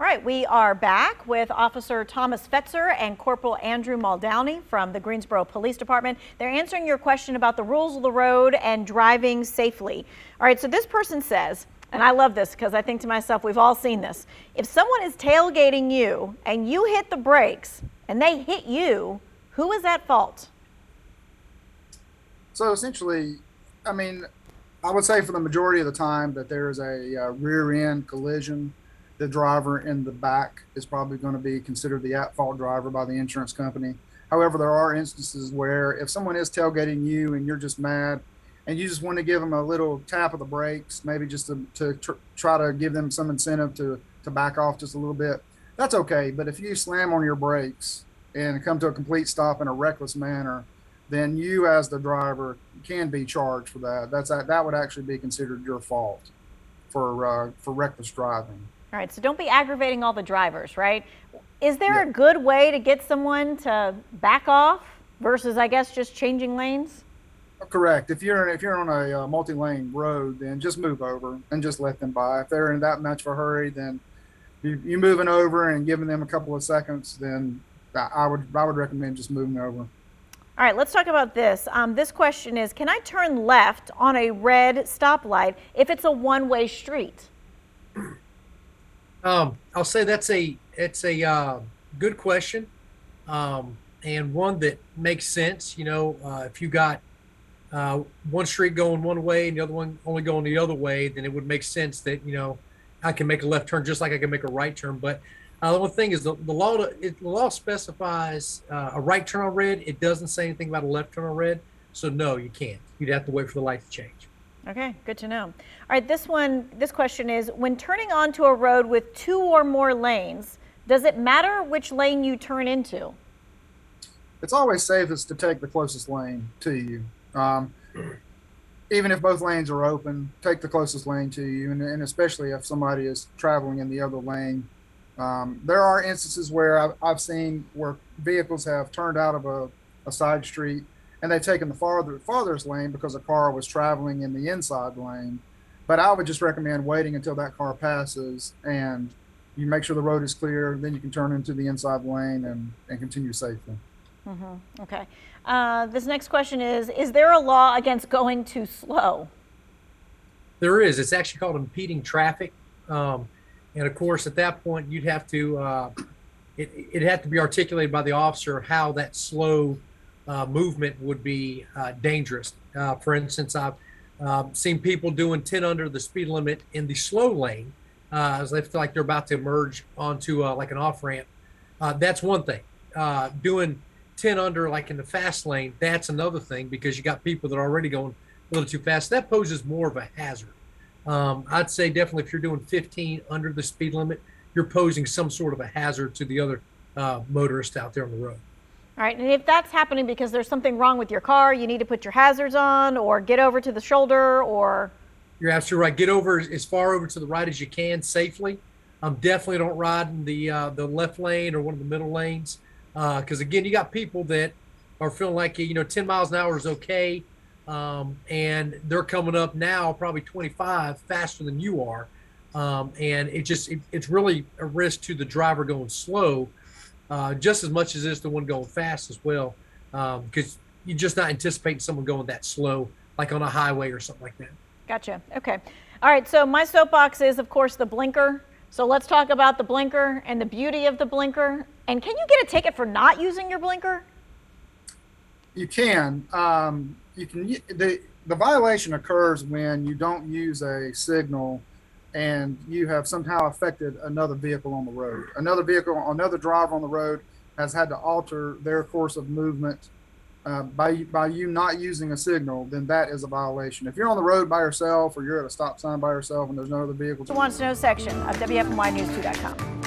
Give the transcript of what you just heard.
All right, we are back with Officer Thomas Fetzer and Corporal Andrew Muldowney from the Greensboro Police Department. They're answering your question about the rules of the road and driving safely. All right, so this person says, and I love this because I think to myself, we've all seen this. If someone is tailgating you and you hit the brakes and they hit you, who is at fault? So essentially, I mean, I would say for the majority of the time that there is a rear end collision, the driver in the back is probably going to be considered the at-fault driver by the insurance company. However, there are instances where if someone is tailgating you and you're just mad and you just want to give them a little tap of the brakes, maybe just to try to give them some incentive to back off just a little bit, that's okay. But if you slam on your brakes and come to a complete stop in a reckless manner, then you as the driver can be charged for that. That would actually be considered your fault for reckless driving. All right, so don't be aggravating all the drivers, right? Is there a good way to get someone to back off versus, I guess, just changing lanes? Correct. If you're on a multi-lane road, then just move over and just let them by. If they're in that much of a hurry, then you moving over and giving them a couple of seconds, then I would recommend just moving over. All right, let's talk about this. This question is, can I turn left on a red stoplight if it's a one-way street? I'll say it's a good question, and one that makes sense. You know, if you got one street going one way and the other one only going the other way, then it would make sense that, you know, I can make a left turn just like I can make a right turn. But the one thing is the law specifies a right turn on red. It doesn't say anything about a left turn on red. So no, you can't. You'd have to wait for the light to change. Okay, good to know. All right, this question is, when turning onto a road with 2 or more lanes, does it matter which lane you turn into? It's always safest to take the closest lane to you. Even if both lanes are open, take the closest lane to you, and especially if somebody is traveling in the other lane. There are instances where I've seen where vehicles have turned out of a side street and they've taken the farthest lane because a car was traveling in the inside lane. But I would just recommend waiting until that car passes and you make sure the road is clear, then you can turn into the inside lane and continue safely. Okay. This next question is there a law against going too slow? There is. It's actually called impeding traffic. And of course, at that point, you'd have to, it'd have to be articulated by the officer how that slow movement would be dangerous. For instance, I've seen people doing 10 under the speed limit in the slow lane as they feel like they're about to emerge onto like an off ramp. That's one thing. Doing 10 under like in the fast lane, that's another thing, because you got people that are already going a little too fast. That poses more of a hazard. I'd say definitely if you're doing 15 under the speed limit, you're posing some sort of a hazard to the other motorists out there on the road. All right, and if that's happening because there's something wrong with your car, you need to put your hazards on or get over to the shoulder or... You're absolutely right. Get over as far over to the right as you can safely. Definitely don't ride in the left lane or one of the middle lanes. Because again, you got people that are feeling like, you know, 10 miles an hour is okay. And they're coming up now probably 25 faster than you are. And it's really a risk to the driver going slow, just as much as it is the one going fast as well. Because you're just not anticipating someone going that slow, like on a highway or something like that. Gotcha. Okay. All right. So my soapbox is, of course, the blinker. So let's talk about the blinker and the beauty of the blinker. And can you get a ticket for not using your blinker? You can. The violation occurs when you don't use a signal and you have somehow affected another vehicle on the road. Another driver on the road has had to alter their course of movement by you not using a signal, then that is a violation. If you're on the road by yourself or you're at a stop sign by yourself and there's no other vehicle. The Wants to Know section of WFNYnews2.com.